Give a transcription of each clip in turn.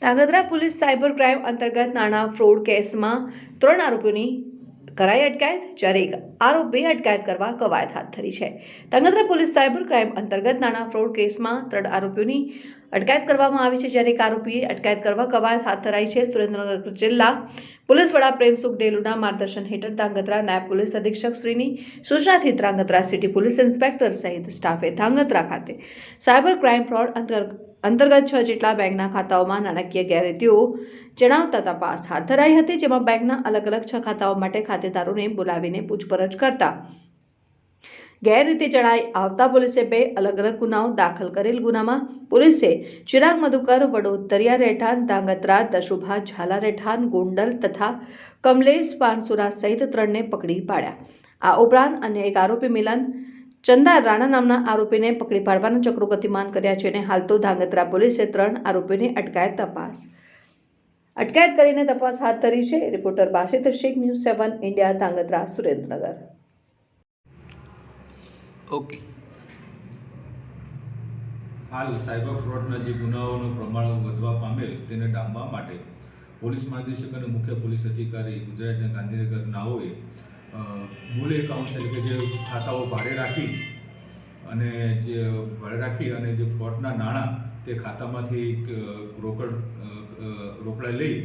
Dhrangadhra police cyber crime અંતર્ગત નાણાં fraud કેસમાં 3 આરોપીઓની કરાઈ અટકાયત, જ્યારે એક આરોપી અટકાયત કરવા કવાયત હાથ ધરી છે। ધાંગધ્રા પોલીસ સાયબર ક્રાઇમ અંતર્ગત નાણાં ફ્રોડ કેસમાં 3 આરોપીઓની અટકાયત કરવામાં આવી છે, જ્યારે એક આરોપીએ અટકાયત કરવા કવાયત હાથ ધરાઈ છે। સુરેન્દ્રનગર જિલ્લા પોલીસ વડા પ્રેમસુખ ડેલુના માર્ગદર્શન હેઠળ ધાંગધ્રા નાયબ પોલીસ અધિક્ષક શ્રીની સૂચનાથી ધાંગધ્રા સિટી પોલીસ ઇન્સ્પેક્ટર સહિત સ્ટાફે ધાંગધ્રા ખાતે સાયબર ક્રાઇમ ફ્રોડ અંતર્ગત 6 જેટલા બેંકના ખાતાઓમાં નાણાકીય ગેરરીતિઓ જણાવતા તપાસ હાથ ધરાઈ હતી, જેમાં બેંકના અલગ અલગ 6 ખાતાઓ માટે ખાતેદારોને બોલાવીને પૂછપરછ કરતા ગેરરીતિ જણાઈ આવતા પોલીસે 2 અલગ અલગ ગુનાઓ દાખલ કરેલ। ગુનામાં પોલીસે ચિરાગ મધુકર વડોદરિયા રહેઠાણ ધાંગધ્રા, દશુભા ઝાલા રહેઠાણ ગોંડલ તથા કમલેશ પાનસુરા સહિત 3 ને પકડી પાડ્યા। આ ઉપરાંત અન્ય એક આરોપી મિલન ચંદા રાણા નામના આરોપીને પકડી પાડવાના ચક્રો ગતિમાન કર્યા છે અને હાલ તો ધાંગધ્રા પોલીસે 3 આરોપીની અટકાયત કરીને તપાસ હાથ ધરી છે। Reporter Basit Shaikh, news 7 India, Dhrangadhra, Surendranagar. Okay, હાલ સાયબર ફ્રોડના જે ગુનાઓનું પ્રમાણ વધવા પામેલ તેને ડામવા માટે પોલીસ મહાનિદેશક અને મુખ્ય પોલીસ અધિકારી ગુજરાતના ગાંધીનગર નાઓએ મૂળ એકાઉન્ટ એટલે કે જે ખાતાઓ ભાડે રાખી અને જે ફ્રોડના નાણાં તે ખાતામાંથી રોકડા લઈ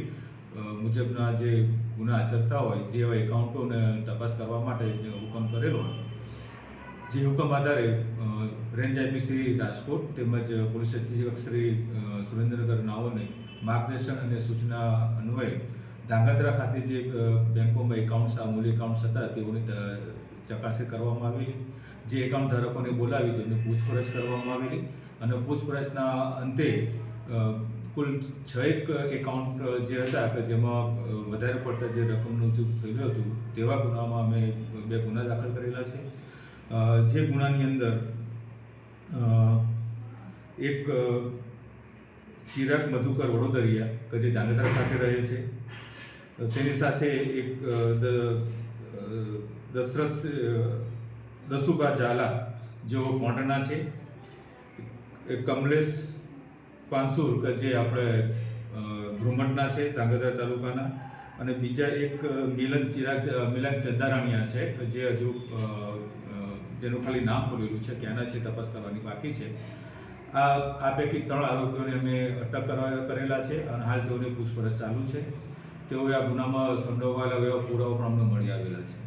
મુજબના જે ગુના આચરતા હોય જેવા એકાઉન્ટોને તપાસ કરવા માટે જે હુકમ કરેલો હોય, જે હુકમ આધારે રેન્જ આઈપી શ્રી રાજકોટ તેમજ પોલીસ અધિક્ષક શ્રી સુરેન્દ્રનગર નાઓને માર્ગદર્શન અને સૂચના અન્વયે ધાંગધ્રા ખાતે જે બેંકોમાં એકાઉન્ટ્સ મૂલ્ય એકાઉન્ટ્સ હતા તેઓની ચકાસણી કરવામાં આવેલી। જે એકાઉન્ટ ધારકોને બોલાવી તેની પૂછપરછ કરવામાં આવેલી અને પૂછપરછના અંતે કુલ 6 એકાઉન્ટ જે હતા કે જેમાં વધારે પડતા જે રકમનું ચૂક થયેલું હતું તેવા ગુનામાં અમે 2 ગુના દાખલ કરેલા છે। જે ગુનાની અંદર એક ચિરાગ મધુકર વડોદરિયા કે જે ધાંગધ્રા ખાતે રહે છે, તેની સાથે એક દશુભા ઝાલા જેઓ કોંટના છે, કમલેશ પાનસુર કે જે આપણે ધ્રુમટના છે ધાંગધ્રા તાલુકાના, અને બીજા એક મિલન ચંદારાણીયા છે કે જે હજુ જેનું ખાલી નામ ખોલેલું છે, ક્યાંના છે તપાસ કરવાની બાકી છે। આ પૈકી 3 આરોપીઓને અમે અટક કરેલા છે અને હાલ તેઓની પૂછપરછ ચાલુ છે। તેઓએ આ ગુનામાં સંડોવાયેલા એવા પુરાવા પણ અમને મળી આવેલા છે।